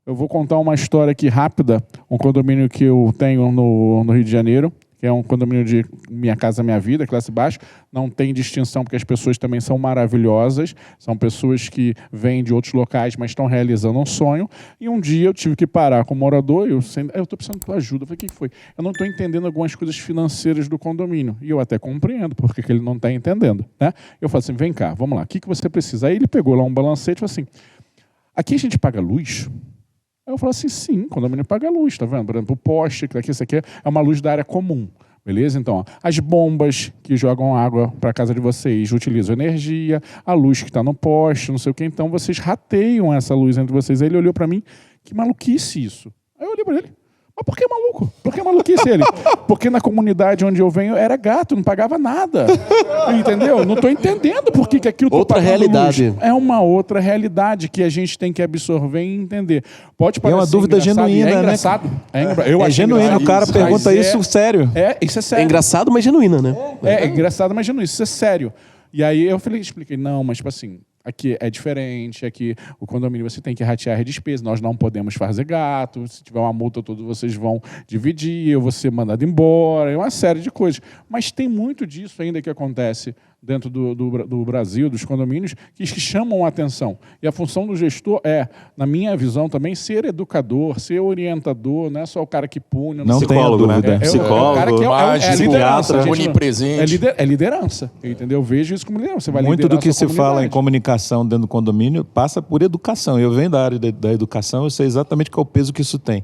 Eu vou contar uma história aqui rápida, um condomínio que eu tenho no Rio de Janeiro, que é um condomínio de Minha Casa Minha Vida, classe baixa. Não tem distinção, porque as pessoas também são maravilhosas, são pessoas que vêm de outros locais, mas estão realizando um sonho. E um dia eu tive que parar com o morador, eu estou precisando de tua ajuda. Eu falei, o que foi? Eu não estou entendendo algumas coisas financeiras do condomínio. E eu até compreendo, porque ele não está entendendo. Né? Eu falei assim, vem cá, vamos lá, o que você precisa? Aí ele pegou lá um balancete e falou assim, aqui a gente paga luz? Aí eu falo assim, sim, o condomínio paga luz, tá vendo? Por exemplo, o poste, que isso aqui é uma luz da área comum, beleza? Então, ó, as bombas que jogam água para a casa de vocês utilizam energia, a luz que está no poste, não sei o que, então vocês rateiam essa luz entre vocês. Aí ele olhou para mim, que maluquice isso. Aí eu olhei para ele, mas por que maluco? Por que maluquice ele? Porque na comunidade onde eu venho era gato, não pagava nada. Entendeu? Não estou entendendo por que aquilo está outra realidade. Luz. É uma outra realidade que a gente tem que absorver e entender. Pode parecer é uma dúvida genuína, é engraçado, né? É genuíno, o cara pergunta isso sério. Isso é sério. É engraçado, mas genuína, né? É engraçado, mas genuíno. Isso é sério. E aí eu expliquei, não, mas tipo assim, aqui é diferente, aqui o condomínio você tem que ratear as despesas, nós não podemos fazer gato, se tiver uma multa toda vocês vão dividir, eu vou ser mandado embora, é uma série de coisas. Mas tem muito disso ainda que acontece dentro do Brasil, dos condomínios, que chamam a atenção. E a função do gestor é, na minha visão também, ser educador, ser orientador, não é só o cara que pune. Não tenho dúvida. Psicólogo, o cara que é liderança. Onipresente. É liderança, entendeu? Eu vejo isso como liderança. Você vai muito do que se fala em comunidade. comunicação dentro do condomínio passa por educação. Eu venho da área da educação, eu sei exatamente qual é o peso que isso tem.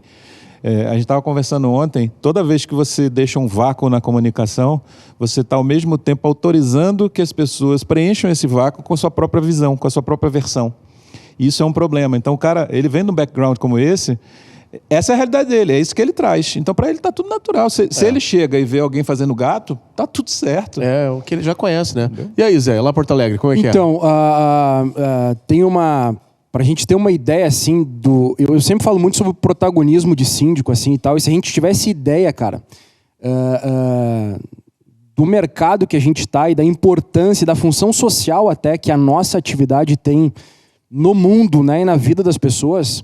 A gente estava conversando ontem, toda vez que você deixa um vácuo na comunicação, você está ao mesmo tempo autorizando que as pessoas preencham esse vácuo com a sua própria visão, com a sua própria versão. E isso é um problema. Então o cara, ele vem num background como esse, essa é a realidade dele, é isso que ele traz. Então para ele está tudo natural. Se ele chega e vê alguém fazendo gato, tá tudo certo. É o que ele já conhece, né? E aí, Zé, lá em Porto Alegre, como é que é? Então, tem uma... Para a gente ter uma ideia, assim, eu sempre falo muito sobre o protagonismo de síndico, assim, e tal. E se a gente tivesse ideia, cara, do mercado que a gente está e da importância, da função social até que a nossa atividade tem no mundo, né, e na vida das pessoas,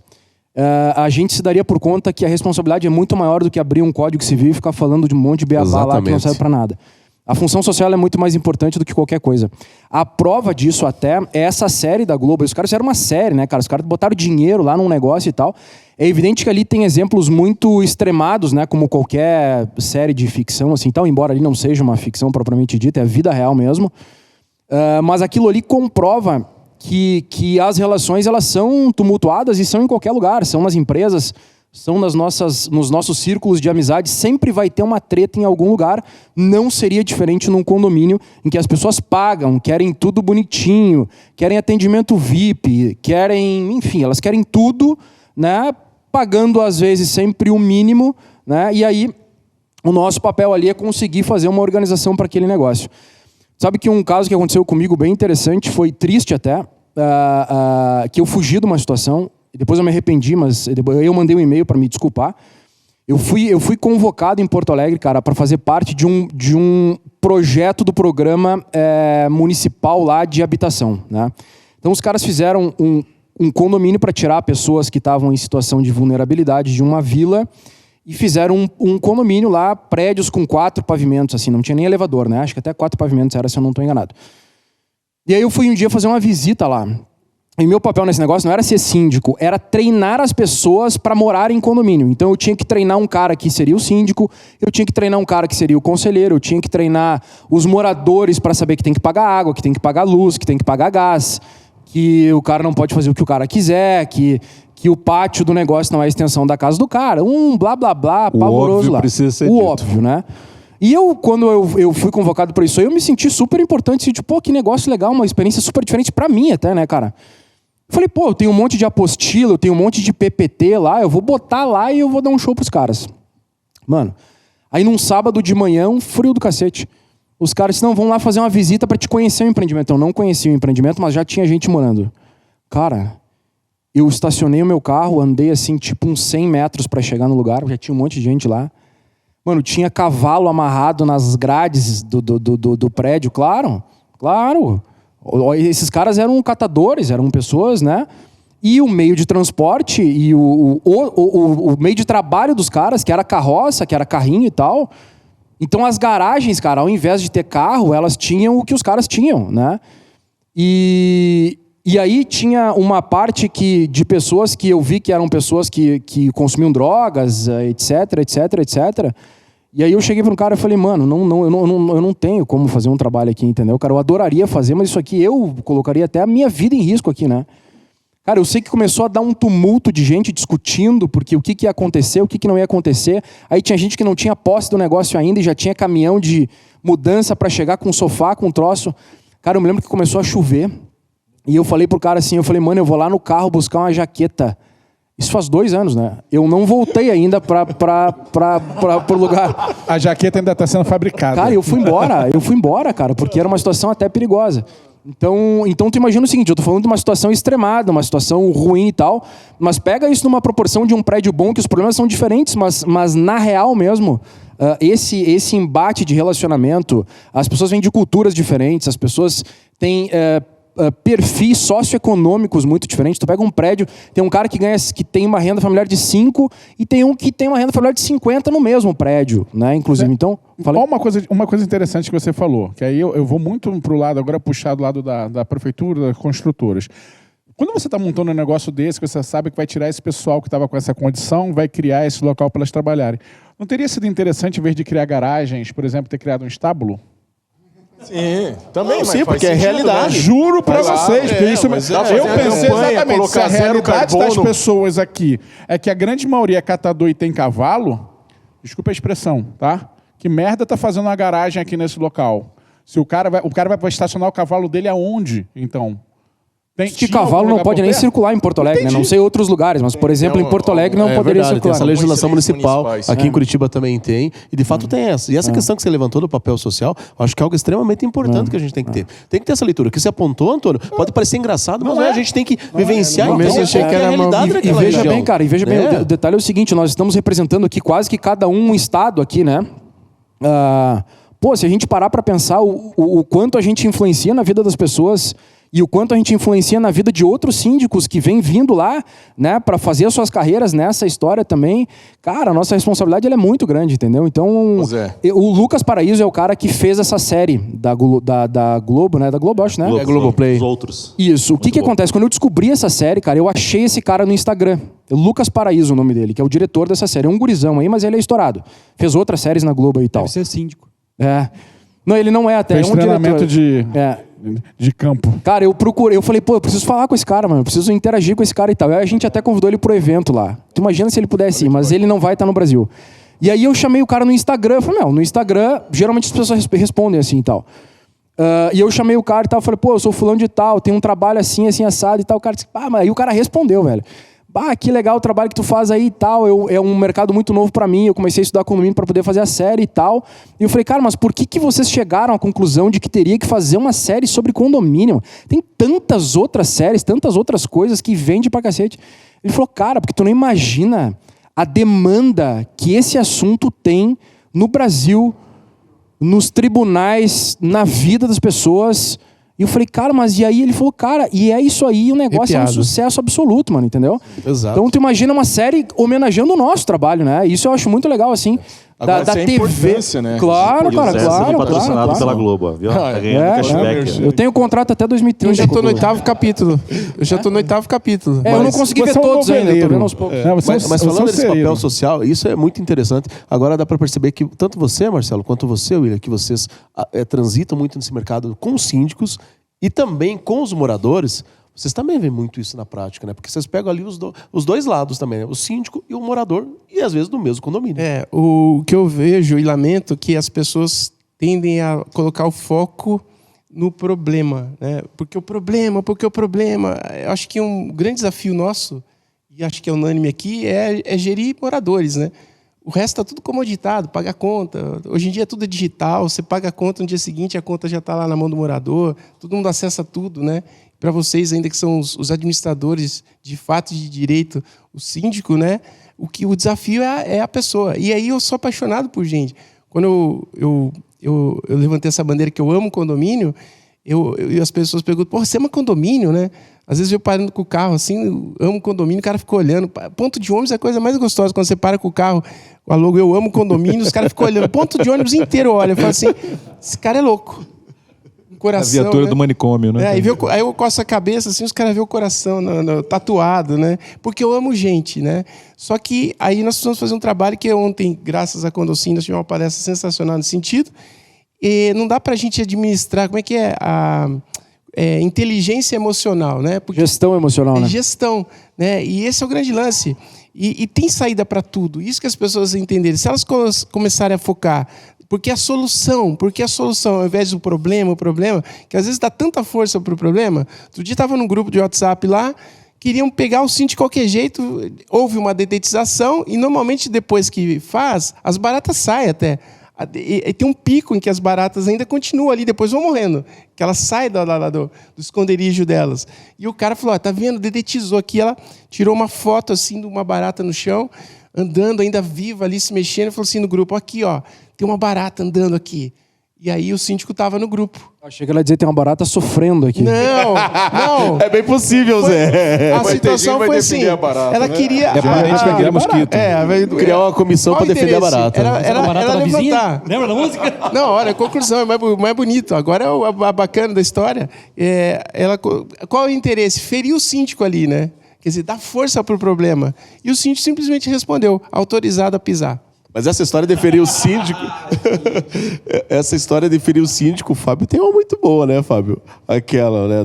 a gente se daria por conta que a responsabilidade é muito maior do que abrir um código civil e ficar falando de um monte de beabá lá que não serve para nada. A função social é muito mais importante do que qualquer coisa. A prova disso até é essa série da Globo. Os caras fizeram uma série, né, cara? Os caras botaram dinheiro lá num negócio e tal. É evidente que ali tem exemplos muito extremados, né? Como qualquer série de ficção, assim, tal. Embora ali não seja uma ficção propriamente dita, é a vida real mesmo. Mas aquilo ali comprova que as relações, elas são tumultuadas e são em qualquer lugar. São nas empresas, são nos nossos círculos de amizade, sempre vai ter uma treta em algum lugar. Não seria diferente num condomínio em que as pessoas pagam, querem tudo bonitinho, querem atendimento VIP, querem, enfim, elas querem tudo, né, pagando às vezes sempre o mínimo, né, e aí o nosso papel ali é conseguir fazer uma organização para aquele negócio. Sabe que um caso que aconteceu comigo bem interessante, foi triste até, que eu fugi de uma situação. Depois eu me arrependi, mas eu mandei um e-mail para me desculpar. Eu fui convocado em Porto Alegre, cara, para fazer parte de um projeto do programa municipal lá de habitação, né? Então os caras fizeram um condomínio para tirar pessoas que estavam em situação de vulnerabilidade de uma vila e fizeram um condomínio lá, prédios com 4 pavimentos, assim, não tinha nem elevador, né? Acho que até 4 pavimentos era, se eu não estou enganado. E aí eu fui um dia fazer uma visita lá. E meu papel nesse negócio não era ser síndico, era treinar as pessoas para morar em condomínio. Então eu tinha que treinar um cara que seria o síndico, eu tinha que treinar um cara que seria o conselheiro, eu tinha que treinar os moradores para saber que tem que pagar água, que tem que pagar luz, que tem que pagar gás, que o cara não pode fazer o que o cara quiser, que o pátio do negócio não é a extensão da casa do cara, blá blá blá, pavoroso lá. Precisa ser o dito. óbvio, né? E quando eu fui convocado para isso aí, eu me senti super importante, tipo, pô, que negócio legal, uma experiência super diferente para mim até, né, cara? Eu falei, pô, eu tenho um monte de apostila, eu tenho um monte de PPT lá, eu vou botar lá e eu vou dar um show pros caras. Mano, aí num sábado de manhã, um frio do cacete. Os caras disseram, não, vão lá fazer uma visita para te conhecer o empreendimento. Eu não conhecia o empreendimento, mas já tinha gente morando. Cara, eu estacionei o meu carro, andei assim, tipo uns 100 metros para chegar no lugar, já tinha um monte de gente lá. Mano, tinha cavalo amarrado nas grades do prédio, claro. Esses caras eram catadores, eram pessoas, né? E o meio de transporte e o meio de trabalho dos caras, que era carroça, que era carrinho e tal. Então as garagens, cara, ao invés de ter carro, elas tinham o que os caras tinham, né? E aí tinha uma parte de pessoas que eu vi que eram pessoas que consumiam drogas, etc. E aí eu cheguei para um cara e falei, mano, eu não tenho como fazer um trabalho aqui, entendeu? Cara, eu adoraria fazer, mas isso aqui eu colocaria até a minha vida em risco aqui, né? Cara, eu sei que começou a dar um tumulto de gente discutindo porque o que ia acontecer, o que não ia acontecer. Aí tinha gente que não tinha posse do negócio ainda e já tinha caminhão de mudança para chegar com um sofá, com um troço. Cara, eu me lembro que começou a chover. E eu falei pro cara assim, mano, eu vou lá no carro buscar uma jaqueta. Isso faz 2 anos, né? Eu não voltei ainda pro lugar. A jaqueta ainda está sendo fabricada. Cara, eu fui embora, cara, porque era uma situação até perigosa. Então tu imagina o seguinte, eu tô falando de uma situação extremada, uma situação ruim e tal, mas pega isso numa proporção de um prédio bom, que os problemas são diferentes, mas na real mesmo, esse embate de relacionamento, as pessoas vêm de culturas diferentes, as pessoas têm perfis socioeconômicos muito diferentes. Tu pega um prédio, tem um cara que tem uma renda familiar de 5 e tem um que tem uma renda familiar de 50 no mesmo prédio, né? Inclusive, então... Falei... Uma coisa interessante que você falou, que aí eu vou muito pro lado, agora puxar do lado da prefeitura, das construtoras. Quando você está montando um negócio desse, que você sabe que vai tirar esse pessoal que estava com essa condição, vai criar esse local para elas trabalharem. Não teria sido interessante, em vez de criar garagens, por exemplo, ter criado um estábulo? Sim, também, sim, porque é realidade. Né? Juro pra vocês, por isso eu pensei exatamente, se a realidade das pessoas aqui é que a grande maioria é catador e tem cavalo, desculpa a expressão, tá? Que merda tá fazendo uma garagem aqui nesse local? Se o cara vai estacionar o cavalo dele aonde, então? Que cavalo não pode nem circular em Porto Alegre, né? Não sei outros lugares, mas, por exemplo, em Porto Alegre não poderia circular. Tem essa legislação municipal, aqui em Curitiba também tem, e de fato tem essa. E essa questão que você levantou do papel social, eu acho que é algo extremamente importante que a gente tem que ter. Tem que ter essa leitura. O que você apontou, Antônio, pode parecer engraçado, mas a gente tem que vivenciar e entender a realidade daquela região. E veja bem, o detalhe é o seguinte, nós estamos representando aqui quase que cada um estado aqui, né? Se a gente parar para pensar o quanto a gente influencia na vida das pessoas e o quanto a gente influencia na vida de outros síndicos que vêm vindo lá, né, para fazer as suas carreiras nessa história também, cara, a nossa responsabilidade ela é muito grande, entendeu? Então, o Lucas Paraíso é o cara que fez essa série da Globo, né? Da Globo, acho, né? É Globoplay. Os outros. Isso. O que acontece? Quando eu descobri essa série, cara, eu achei esse cara no Instagram. Lucas Paraíso, o nome dele, que é o diretor dessa série. É um gurizão aí, mas ele é estourado. Fez outras séries na Globo aí e tal. Deve ser síndico. Não, ele não é até. Fez é um treinamento diretor. de campo. Cara, eu falei, eu preciso falar com esse cara, mano, eu preciso interagir com esse cara e tal. Aí a gente até convidou ele pro evento lá. Tu imagina se ele pudesse ir, mas ele não vai estar no Brasil. E aí eu chamei o cara no Instagram, eu falei, no Instagram, geralmente as pessoas respondem assim e tal. E eu chamei o cara e tal, falei, eu sou fulano de tal, tem um trabalho assim, assim, assado e tal. O cara disse, mas aí o cara respondeu, velho. Que legal o trabalho que tu faz aí e tal, é um mercado muito novo pra mim, eu comecei a estudar condomínio pra poder fazer a série e tal. E eu falei, cara, mas por que vocês chegaram à conclusão de que teria que fazer uma série sobre condomínio? Tem tantas outras séries, tantas outras coisas que vende pra cacete. Ele falou, cara, porque tu não imagina a demanda que esse assunto tem no Brasil, nos tribunais, na vida das pessoas. E eu falei, cara, mas e aí? Ele falou, cara, e é isso aí, o negócio é um sucesso absoluto, mano, entendeu? Exato. Então tu imagina uma série homenageando o nosso trabalho, né? Isso eu acho muito legal, assim. Da TV. Né? Claro, cara, claro. Patrocinado pela Globo, ó, viu? Tá ganhando cashback. Eu tenho contrato até 2030. Eu já tô no 8º capítulo. Eu não consegui ver todos ainda, eu tô vendo aos poucos. Mas falando desse papel social, isso é muito interessante. Agora dá para perceber que tanto você, Marcelo, quanto você, William, que vocês transitam muito nesse mercado com os síndicos e também com os moradores. Vocês também veem muito isso na prática, né? Porque vocês pegam ali os dois lados também, né? O síndico e o morador, e às vezes do mesmo condomínio. O que eu vejo e lamento é que as pessoas tendem a colocar o foco no problema, né? Porque o problema, eu acho que um grande desafio nosso, e acho que é unânime aqui, é gerir moradores, né? O resto está tudo comoditado, paga a conta. Hoje em dia tudo é digital, você paga a conta no dia seguinte, a conta já está lá na mão do morador, todo mundo acessa tudo, né? Para vocês ainda que são os administradores de fato de direito, o síndico, né? O desafio é a pessoa. E aí eu sou apaixonado por gente. Quando eu levantei essa bandeira que eu amo condomínio, e as pessoas perguntam, você ama condomínio, né? Às vezes eu parando com o carro, assim, eu amo condomínio, o cara fica olhando. Ponto de ônibus é a coisa mais gostosa. Quando você para com o carro, a logo eu amo condomínio, os caras ficam olhando. Ponto de ônibus inteiro olha. Eu falo assim, esse cara é louco. Coração, a viatura, né? Do manicômio, né? Aí eu coço a cabeça, assim, os caras veem o coração tatuado, né? Porque eu amo gente, né? Só que aí nós precisamos fazer um trabalho que ontem, graças à Condocin, nós tivemos uma palestra sensacional nesse sentido. E não dá pra gente administrar, como é que é? Inteligência emocional, né? Porque gestão emocional, né? Gestão, né? E esse é o grande lance. E tem saída para tudo. Isso que as pessoas entenderem. Se elas começarem a focar, porque a solução, ao invés do problema, que às vezes dá tanta força para o problema. Outro dia estava num grupo de WhatsApp lá, queriam pegar o síndico de qualquer jeito, houve uma dedetização e normalmente depois que faz, as baratas saem até. E tem um pico em que as baratas ainda continuam ali, depois vão morrendo. Que elas saem do esconderijo delas. E o cara falou, tá vendo, dedetizou aqui. Ela tirou uma foto assim de uma barata no chão, andando ainda viva ali, se mexendo. E falou assim no grupo, aqui, ó, tem uma barata andando aqui. E aí o síndico estava no grupo. Achei que ela ia dizer, tem uma barata sofrendo aqui. Não. É bem possível, Zé. A situação foi assim, ela queria... É parente daquele mosquito. Criar uma comissão para defender a barata. Ela levantar. Lembra da música? Não, olha, a conclusão é mais bonito. Agora é a bacana da história. Qual é o interesse? Ferir o síndico ali, né? Quer dizer, dar força para o problema. E o síndico simplesmente respondeu, autorizado a pisar. Mas essa história de ferir o síndico... o Fábio tem uma muito boa, né, Fábio? Aquela, né,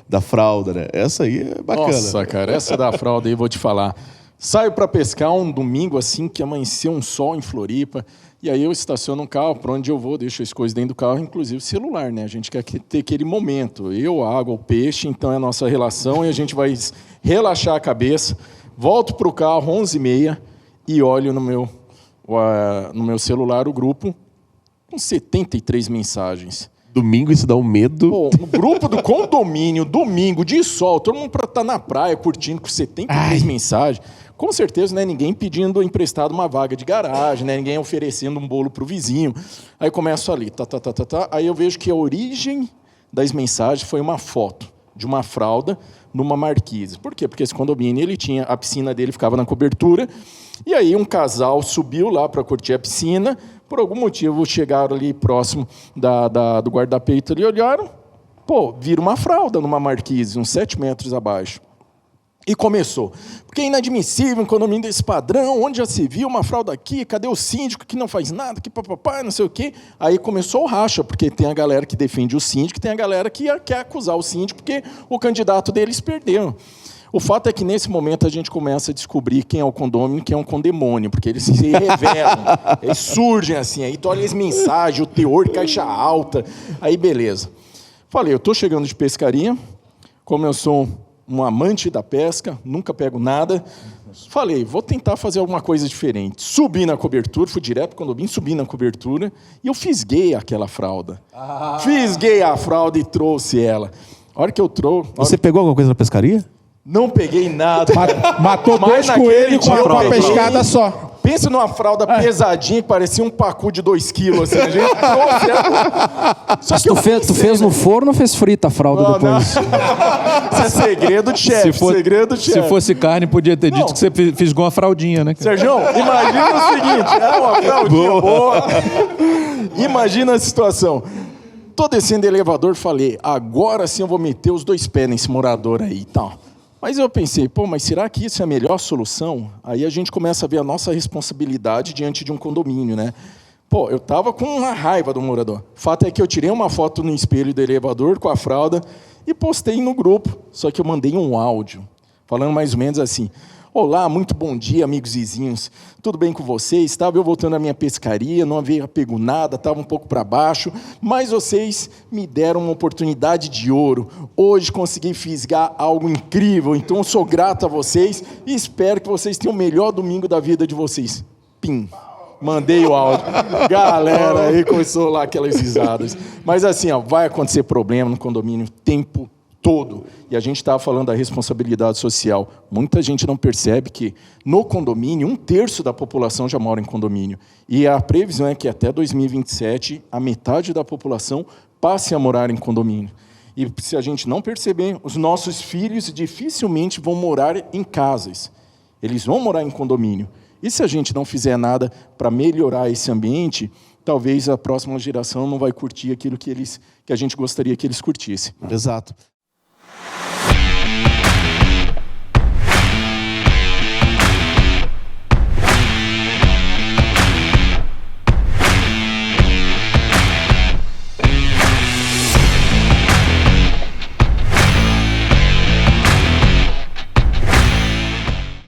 da fralda, né? Essa aí é bacana. Nossa, cara, essa da fralda aí, vou te falar. Saio para pescar um domingo, assim, que amanheceu um sol em Floripa, e aí eu estaciono um carro, para onde eu vou, deixo as coisas dentro do carro, inclusive o celular, né? A gente quer ter aquele momento. Eu, a água, o peixe, então é a nossa relação, e a gente vai relaxar a cabeça. Volto para o carro, 11h30, e olho no meu celular o grupo com 73 mensagens. Domingo, isso dá um medo. Pô, o grupo do condomínio, domingo, de sol, todo mundo tá na praia curtindo com 73 mensagens. Com certeza não é ninguém pedindo emprestado uma vaga de garagem, né? Ninguém oferecendo um bolo pro vizinho. Aí começo ali, aí eu vejo que a origem das mensagens foi uma foto de uma fralda numa marquise. Por quê? Porque esse condomínio, ele tinha, a piscina dele ficava na cobertura, e aí um casal subiu lá para curtir a piscina, por algum motivo chegaram ali próximo do guarda-peito ali, olharam, vira uma fralda numa marquise, uns 7 metros abaixo. E começou. Porque é inadmissível um condomínio desse padrão, onde já se viu uma fralda aqui, cadê o síndico que não faz nada, que papapá, não sei o quê. Aí começou o racha, porque tem a galera que defende o síndico, tem a galera que quer acusar o síndico, porque o candidato deles perdeu. O fato é que, nesse momento, a gente começa a descobrir quem é o condômino e quem é um condemônio, porque eles se revelam, eles surgem assim, aí tu olha as mensagens, o teor, caixa alta, aí beleza. Falei, eu estou chegando de pescaria, como eu sou um amante da pesca, nunca pego nada. Falei, vou tentar fazer alguma coisa diferente. Subi na cobertura, fui direto para o condomínio, subi na cobertura e eu fisguei aquela fralda. Fisguei a fralda e trouxe ela. A hora que eu trouxe... Você pegou alguma coisa na pescaria? Não peguei nada. Matou 2 coelhos com uma pescada só. Pensa numa fralda pesadinha que parecia um pacu de 2 quilos. Assim, a gente trouxe ela. Só que tu fez no forno ou fez frita a fralda depois? Não. Isso é segredo de chefe. Se fosse carne, podia ter dito que você fisgou uma fraldinha, né? Sérgio, imagina o seguinte. É uma fraldinha boa. Imagina a situação. Tô descendo o elevador, falei, agora sim eu vou meter os 2 pés nesse morador aí e tal. Mas eu pensei, mas será que isso é a melhor solução? Aí a gente começa a ver a nossa responsabilidade diante de um condomínio, né? Eu estava com uma raiva do morador. O fato é que eu tirei uma foto no espelho do elevador com a fralda e postei no grupo. Só que eu mandei um áudio, falando mais ou menos assim, olá, muito bom dia, amigos vizinhos. Tudo bem com vocês? Estava eu voltando à minha pescaria, não havia pego nada, estava um pouco para baixo, mas vocês me deram uma oportunidade de ouro. Hoje consegui fisgar algo incrível, então eu sou grato a vocês e espero que vocês tenham o melhor domingo da vida de vocês. Pim. Mandei o áudio. Galera, aí começou lá aquelas risadas. Mas assim, vai acontecer problema no condomínio o tempo todo. E a gente estava falando da responsabilidade social. Muita gente não percebe que no condomínio, 1/3 da população já mora em condomínio. E a previsão é que até 2027, a metade da população passe a morar em condomínio. E se a gente não perceber, os nossos filhos dificilmente vão morar em casas. Eles vão morar em condomínio. E se a gente não fizer nada para melhorar esse ambiente, talvez a próxima geração não vai curtir aquilo que a gente gostaria que eles curtissem. Exato.